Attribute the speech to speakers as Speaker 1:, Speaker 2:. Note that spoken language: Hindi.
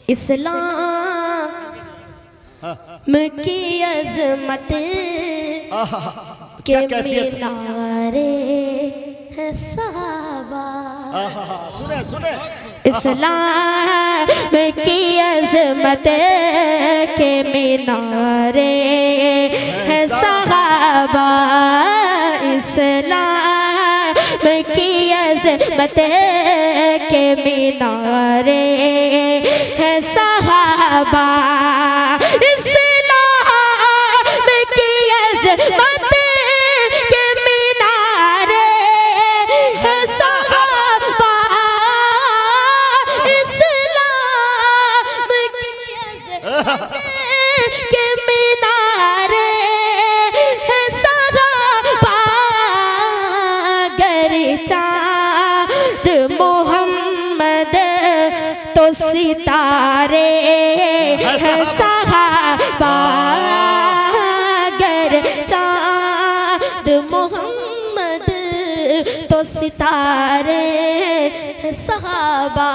Speaker 1: इस्लाम की अजमत के मीनारे हैं सहाबा।
Speaker 2: सुने सुने
Speaker 1: इस्लाम की अजमत के मीनारे हैं सहाबा। इस्लाम की अजमत के मीनारे हैं सहाबा। इस्लाम की अजमत के मीनारे हैं सहाबा। इस्लाम की अजमत के मीनारे हैं सहाबा। गर चाँद मोहम्मद तो सितारे हैं सहाबा। गर चाँद मोहम्मद तो सितारे हैं सहाबा।